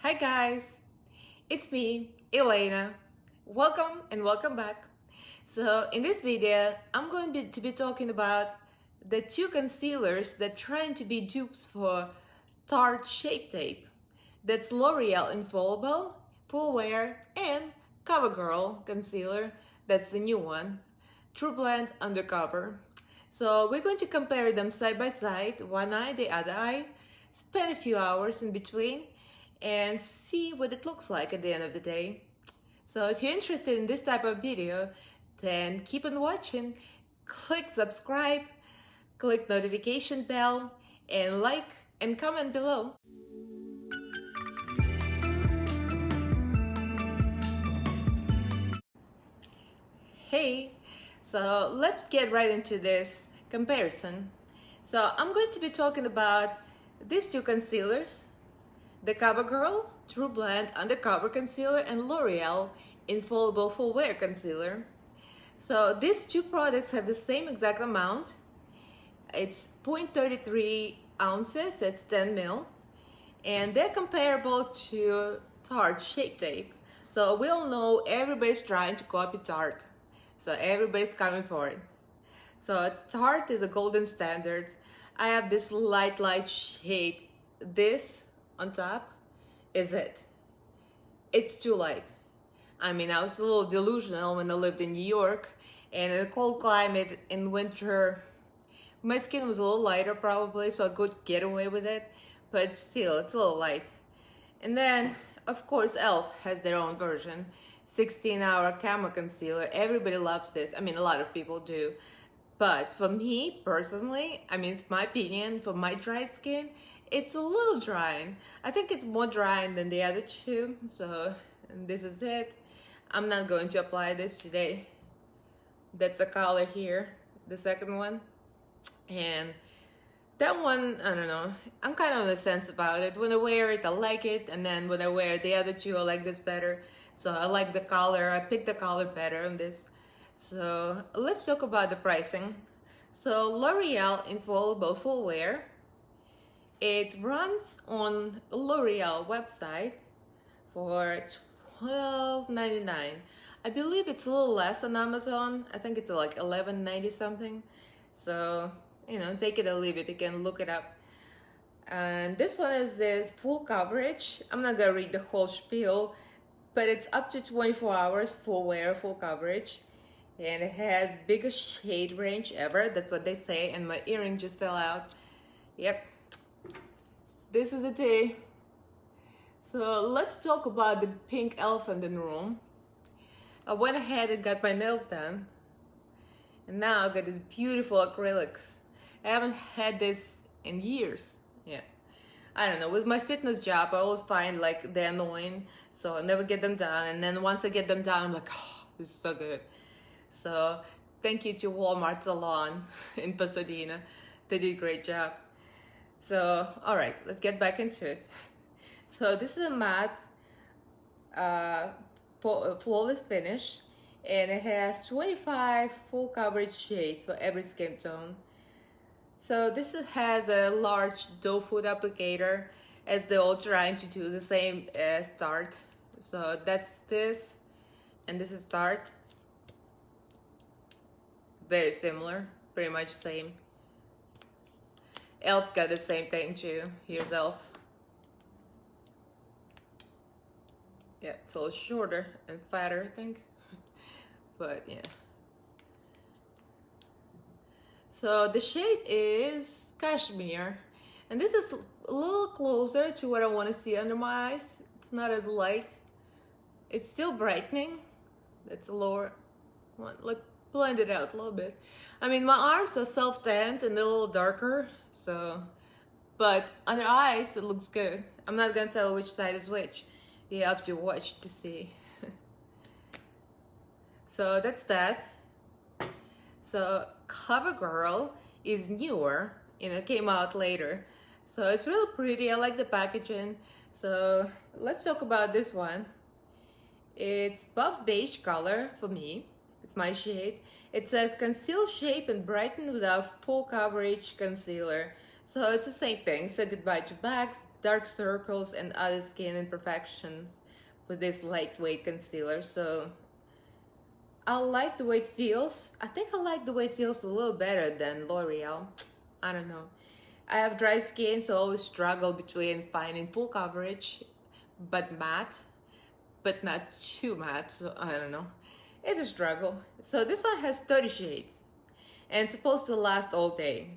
Hi guys, it's me, Elena. Welcome and welcome back. So in this video, I'm going to be talking about the two concealers that trying to be dupes for Tart Shape tape. That's L'Oreal Infallible, Full Wear, and Covergirl concealer. That's the new one, Trueblend Undercover. So we're going to compare them side by side, one eye, the other eye, spend a few hours in between, and see what it looks like at the end of the day. So if you're interested in this type of video, then keep on watching, click subscribe, click notification bell, and like and comment below. Hey, so let's get right into this comparison. So I'm going to be talking about these two concealers, the Covergirl Trueblend Undercover Concealer and L'Oreal Infallible Full Wear Concealer. So these two products have the same exact amount. It's 0.33 ounces, it's 10 ml, and they're comparable to Tart Shape tape. So we all know everybody's trying to copy Tarte. So everybody's coming for it. So Tarte is a golden standard. I have this light shade. This on top is it. It's too light. I mean, I was a little delusional when I lived in New York, and in a cold climate in winter, my skin was a little lighter probably, so I could get away with it, but still, it's a little light. And then, of course, e.l.f. has their own version, 16-hour Camo Concealer. Everybody loves this. I mean, a lot of people do. But for me, personally, I mean, it's my opinion, for my dry skin, it's a little drying. I think it's more drying than the other two, so this is it. I'm not going to apply this today. That's a color here, the second one. And that one, I don't know, I'm kind of on the fence about it. When I wear it, I like it, and then when I wear the other two, I like this better. So I like the color, I picked the color better on this. So let's talk about the pricing. So L'Oreal Infallible Full Wear, it runs on L'Oreal website for $12.99. I believe it's a little less on Amazon. I think it's like $11.90 something. So, you know, take it or leave it. You can look it up. And this one is the full coverage. I'm not gonna read the whole spiel, but it's up to 24 hours full wear, full coverage. And it has biggest shade range ever. That's what they say. And my earring just fell out. Yep. This is the tea. So let's talk about the pink elephant in the room. I went ahead and got my nails done. And now I've got these beautiful acrylics. I haven't had this in years. Yeah. I don't know, with my fitness job, I always find like they're annoying. So I never get them done. And then once I get them done, I'm like, oh, this is so good. So thank you to Walmart Salon in Pasadena. They did a great job. So, all right, let's get back into it. So this is a matte flawless finish, and it has 25 full coverage shades for every skin tone. So this has a large doe foot applicator, as they're all trying to do the same as Tarte. So that's this, and this is Tarte. Very similar, pretty much same. e.l.f. got the same thing too. Here's e.l.f. Yeah, it's a little shorter and fatter, I think. But yeah. So the shade is Cashmere. And this is a little closer to what I want to see under my eyes. It's not as light. It's still brightening. That's a lower one. Look, blend it out a little bit. I mean, my arms are self-tanned and they're a little darker, so, but under eyes it looks good. I'm not gonna tell which side is which. You have to watch to see. So that's that. So Covergirl is newer, you know, came out later. So it's really pretty. I like the packaging. So let's talk about this one. It's buff beige color for me. It's my shade. It says conceal, shape, and brighten without full coverage concealer. So it's the same thing. Say goodbye to bags, dark circles and other skin imperfections with this lightweight concealer. So I like the way it feels. I think I like the way it feels a little better than L'Oreal. I don't know. I have dry skin, so I always struggle between finding full coverage but matte, but not too matte, so I don't know. It's a struggle. So this one has 30 shades and it's supposed to last all day.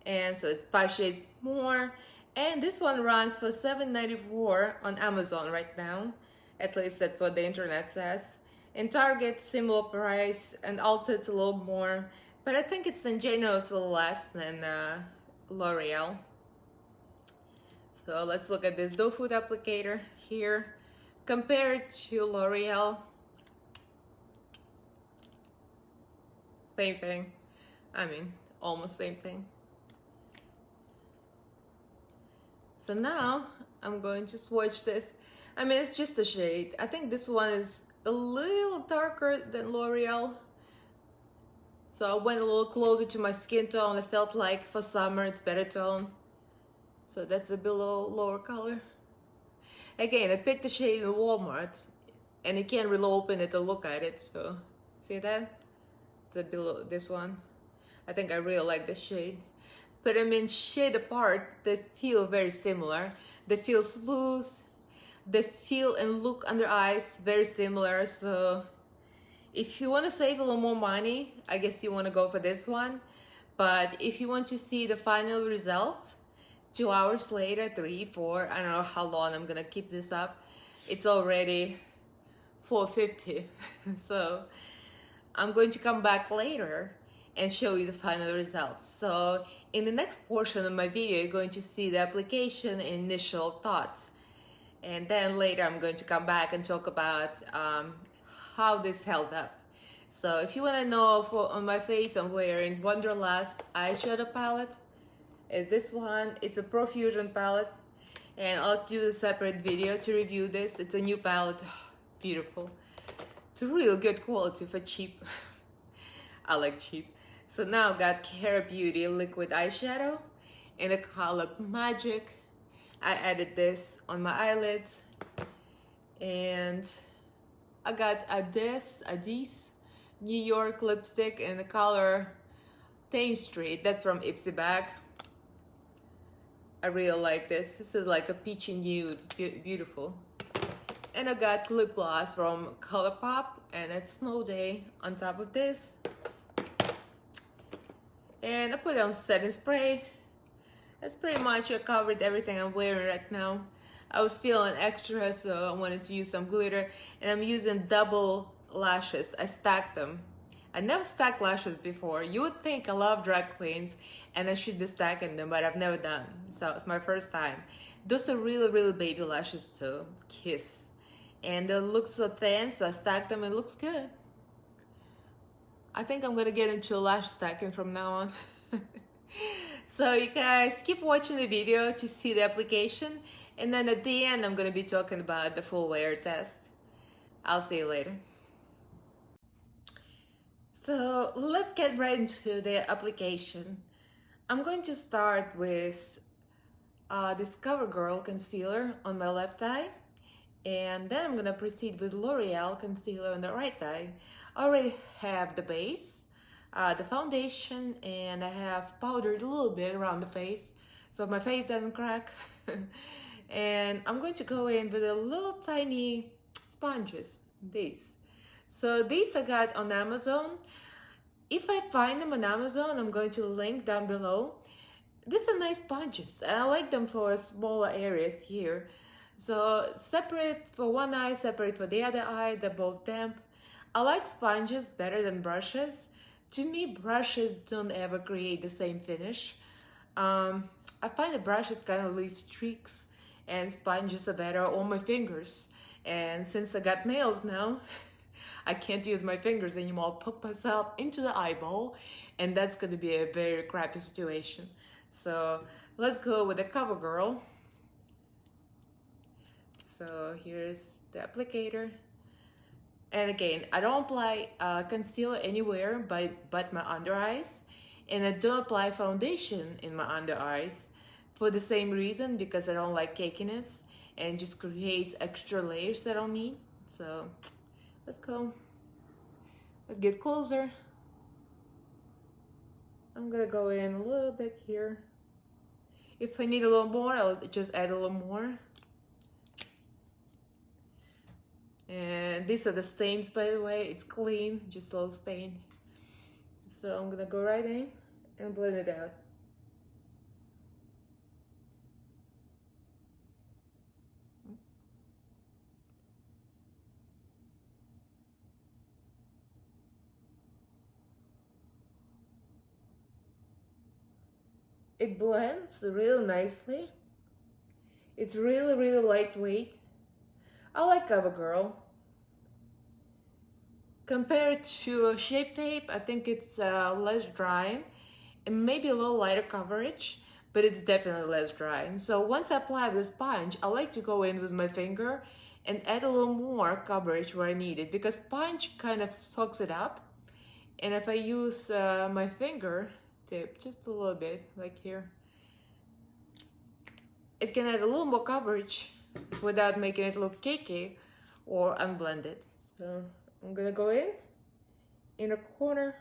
And so it's 5 shades more. And this one runs for $7.94 on Amazon right now. At least that's what the internet says. In Target, similar price, and Ulta it's a little more. But I think it's generous a little less than L'Oreal. So let's look at this doe foot applicator here. Compared to L'Oreal, same thing. I mean, almost same thing. So now I'm going to swatch this. I mean, it's just a shade. I think this one is a little darker than L'Oreal. So I went a little closer to my skin tone. I felt like for summer it's better tone. So that's a below lower color. Again, I picked the shade in Walmart and you can't really open it to look at it. So see that? It's a below this one. I think I really like this shade. But I mean, shade apart, they feel very similar. They feel smooth. They feel and look under eyes very similar. So if you want to save a little more money, I guess you want to go for this one. But if you want to see the final results, 2 hours later, 3, 4, I don't know how long I'm gonna keep this up. It's already 4:50. So I'm going to come back later and show you the final results. So in the next portion of my video, you're going to see the application and initial thoughts. And then later I'm going to come back and talk about how this held up. So if you want to know, on my face I'm wearing Wonderlust eyeshadow palette. This one, it's a Profusion palette, and I'll do a separate video to review this. It's a new palette. Beautiful. It's a real good quality for cheap. I like cheap. So now I've got Care Beauty liquid eyeshadow in the color Magic. I added this on my eyelids, and I got Adis New York lipstick in the color Thames Street. That's from Ipsy Bag. I really like this. This is like a peachy nude. It's beautiful. And I got lip gloss from ColourPop, and it's Snow Day on top of this. And I put on setting spray. That's pretty much covered everything I'm wearing right now. I was feeling extra, so I wanted to use some glitter. And I'm using double lashes. I stacked them. I never stacked lashes before. You would think I love drag queens and I should be stacking them, but I've never done. So it's my first time. Those are really, really baby lashes to kiss. And they look so thin, so I stacked them and it looks good. I think I'm gonna get into lash stacking from now on. So you guys keep watching the video to see the application, and then at the end I'm gonna be talking about the full wear test. I'll see you later. So let's get right into the application. I'm going to start with this Covergirl concealer on my left eye, and then I'm gonna proceed with L'Oreal concealer on the right eye. I already have the base, the foundation, and I have powdered a little bit around the face so my face doesn't crack. And I'm going to go in with a little tiny sponges, these. So these I got on Amazon. If I find them on Amazon, I'm going to link down below. These are nice sponges, and I like them for smaller areas here. So separate for one eye, separate for the other eye, they're both damp. I like sponges better than brushes. To me, brushes don't ever create the same finish. I find the brushes kind of leave streaks, and sponges are better on my fingers. And since I got nails now, I can't use my fingers anymore. I'll poke myself into the eyeball, and that's going to be a very crappy situation. So let's go with the Covergirl. So here's the applicator. And again, I don't apply concealer anywhere but my under eyes. And I don't apply foundation in my under eyes. for the same reason, because I don't like cakiness and just creates extra layers that I don't need. So let's go. Let's get closer. I'm gonna go in a little bit here. If I need a little more, I'll just add a little more. And these are the stains, by the way. It's clean, just a little stain. So I'm gonna go right in and blend it out. It blends really nicely. It's really, really lightweight. I like Covergirl. Compared to Shape Tape, I think it's less drying and maybe a little lighter coverage, but it's definitely less drying. So once I apply with sponge, I like to go in with my finger and add a little more coverage where I need it, because sponge kind of soaks it up. And if I use my finger tip just a little bit, like here, it can add a little more coverage without making it look cakey or unblended. So I'm gonna go in inner corner.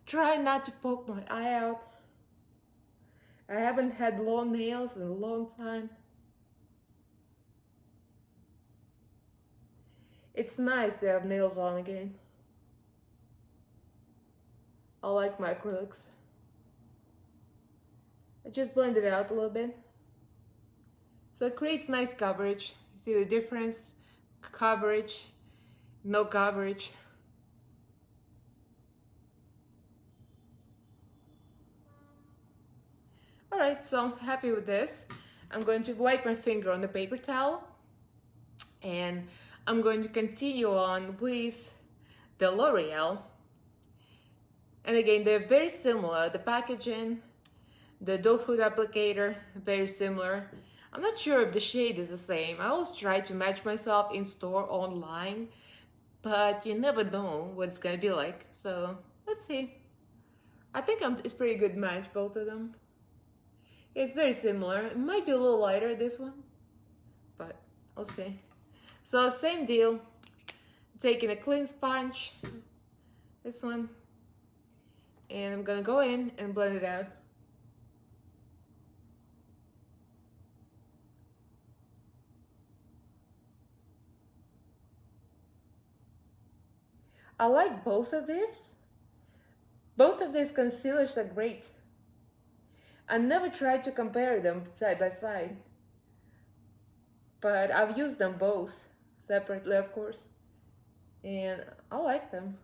Try not to poke my eye out. I haven't had long nails in a long time. It's nice to have nails on again. I like my acrylics. I just blend it out a little bit. So it creates nice coverage. You see the difference? Coverage, no coverage. All right, so I'm happy with this. I'm going to wipe my finger on the paper towel, and I'm going to continue on with the L'Oreal. And again, they're very similar. The packaging, the doe foot applicator, very similar. I'm not sure if the shade is the same. I always try to match myself in store online, but you never know what it's gonna be like. So let's see. I think it's pretty good match, both of them. It's very similar. It might be a little lighter, this one, but I'll see. So same deal. Taking a clean sponge, this one, and I'm gonna go in and blend it out. I like both of these. Both of these concealers are great. I never tried to compare them side by side, but I've used them both separately, of course, and I like them.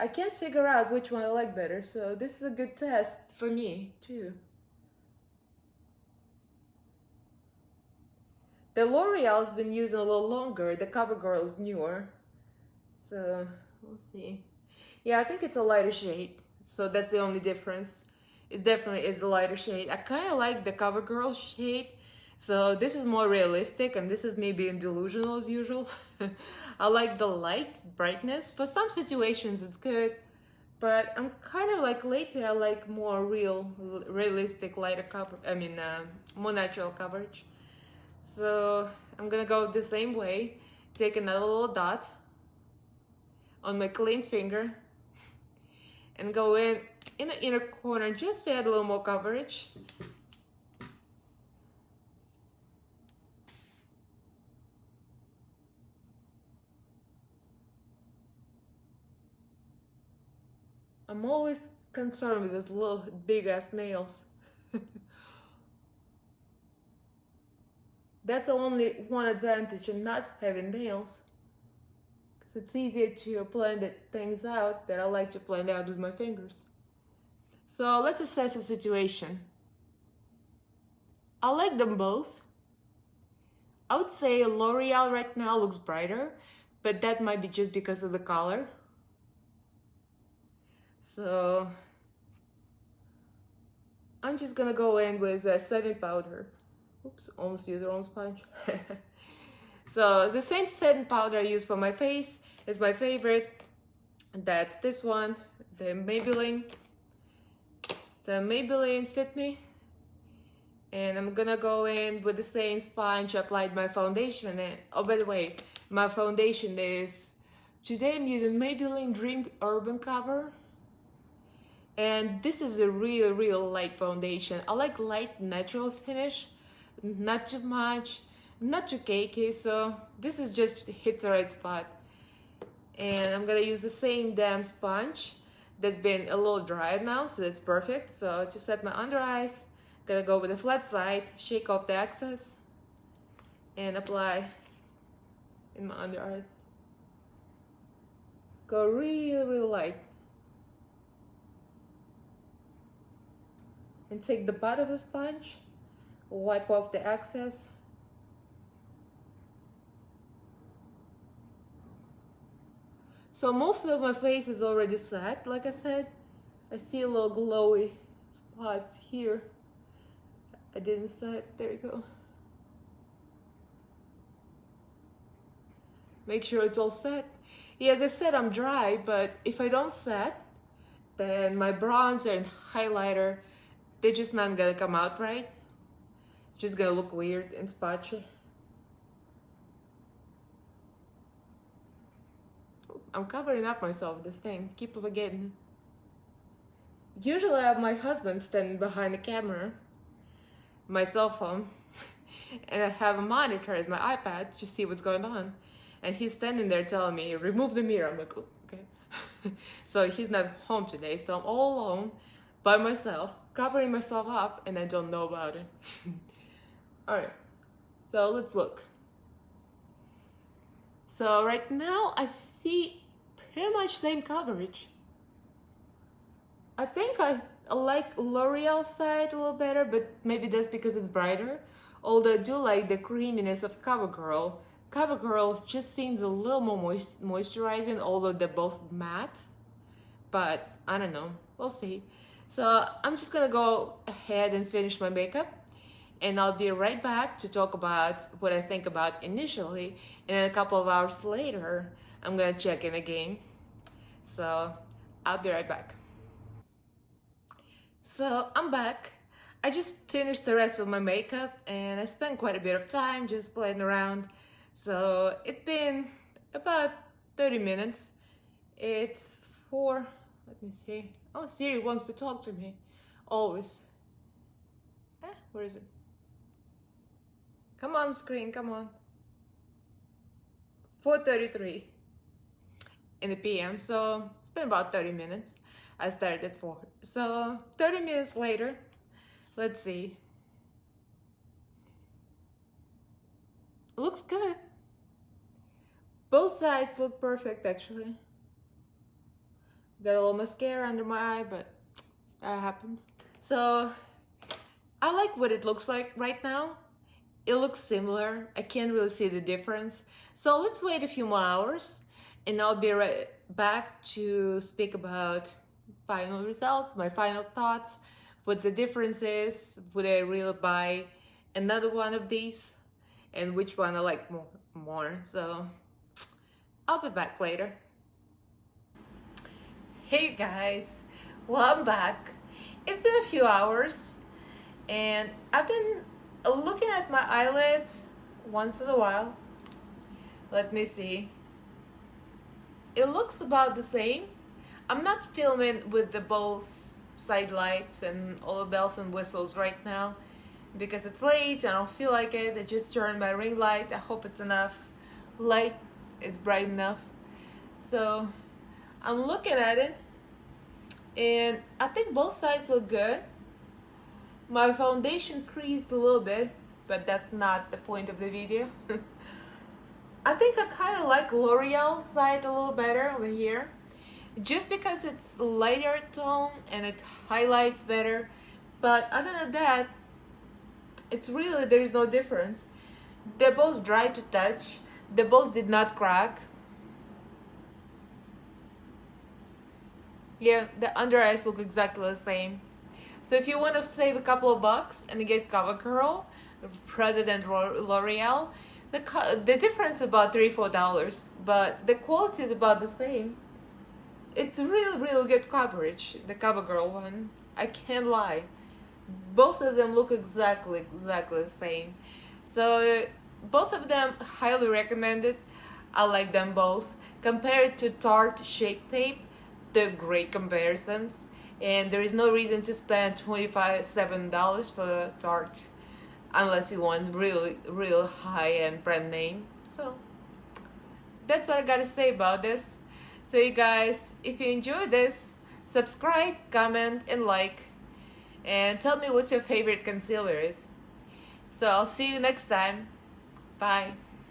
I can't figure out which one I like better, so this is a good test for me too. The L'Oreal's been used a little longer, the Covergirl's newer, so we'll see. Yeah, I think it's a lighter shade, so that's the only difference. It definitely is the lighter shade. I kind of like the Covergirl shade, so this is more realistic, and this is me being delusional as usual. I like the light brightness. For some situations it's good, but I'm kind of like lately I like more realistic, lighter cover. More natural coverage. So I'm gonna go the same way. Take another little dot on my clean finger and go in the inner corner just to add a little more coverage. I'm always concerned with these little big ass nails. That's the only one advantage of not having nails, because it's easier to blend things out that I like to blend out with my fingers. So let's assess the situation. I like them both. I would say L'Oreal right now looks brighter, but that might be just because of the color. So I'm just gonna go in with a setting powder. Oops, almost used the wrong sponge. So the same setting powder I use for my face is my favorite. That's this one, the Maybelline. So Maybelline Fit Me. And I'm gonna go in with the same sponge I applied my foundation. And oh, by the way, my foundation is, today I'm using Maybelline Dream Urban Cover. And this is a real light foundation. I like light natural finish, not too much, not too cakey, so this is just hits the right spot. And I'm gonna use the same damn sponge that's been a little dried now, so that's perfect. So to set my under eyes, gonna go with the flat side, shake off the excess, and apply in my under eyes. Go real light. And take the butt of the sponge, wipe off the excess. So most of my face is already set, like I said. I see a little glowy spots here. I didn't set, there you go. Make sure it's all set. Yeah, as I said, I'm dry, but if I don't set, then my bronzer and highlighter, they're just not gonna come out right. Just gonna look weird and spotchy. I'm covering up myself with this thing. Keep forgetting. Usually I have my husband standing behind the camera, my cell phone, and I have a monitor as my iPad to see what's going on. And he's standing there telling me, remove the mirror. I'm like, oh, okay. So he's not home today, so I'm all alone by myself, covering myself up, and I don't know about it. All right, so let's look. So right now I see pretty much same coverage. I think I like L'Oreal side a little better, but maybe that's because it's brighter. Although I do like the creaminess of Covergirl. Covergirl just seems a little more moisturizing, although they're both matte. But I don't know, we'll see. So I'm just gonna go ahead and finish my makeup, and I'll be right back to talk about what I think about initially, and then a couple of hours later I'm gonna check in again. So I'll be right back. So I'm back. I just finished the rest of my makeup and I spent quite a bit of time just playing around. So it's been about 30 minutes. It's let me see. Oh, Siri wants to talk to me. Always. Where is it? Come on, screen, come on. 4:33 in the PM, so it's been about 30 minutes. I started at 4. So 30 minutes later, let's see. Looks good. Both sides look perfect, actually. Got a little mascara under my eye, but that happens. So I like what it looks like right now. It looks similar. I can't really see the difference. So let's wait a few more hours and I'll be right back to speak about final results, my final thoughts, what the difference is, would I really buy another one of these, and which one I like more. So I'll be back later. Hey guys, well, I'm back. It's been a few hours and I've been looking at my eyelids once in a while. Let me see. It looks about the same. I'm not filming with the both side lights and all the bells and whistles right now because it's late. I don't feel like it. I just turned my ring light. I hope it's enough light. It's bright enough. So I'm looking at it and I think both sides look good. My foundation creased a little bit, but that's not the point of the video. I think I kind of like L'Oreal side a little better over here, just because it's lighter tone and it highlights better. But other than that, it's really, there's no difference. They're both dry to touch. They both did not crack. Yeah, the under eyes look exactly the same. So if you want to save a couple of bucks and get Covergirl rather than L'Oreal, the difference is about $3-4, but the quality is about the same. It's really good coverage, the Covergirl one. I can't lie. Both of them look exactly the same. So both of them highly recommended. I like them both. Compared to Tart Shape tape, they're great comparisons, and there is no reason to spend $27 for Tart unless you want really real high-end brand name. So that's what I gotta say about this. So you guys, if you enjoyed this, subscribe, comment, and like, and tell me what's your favorite concealer is. So I'll see you next time. Bye.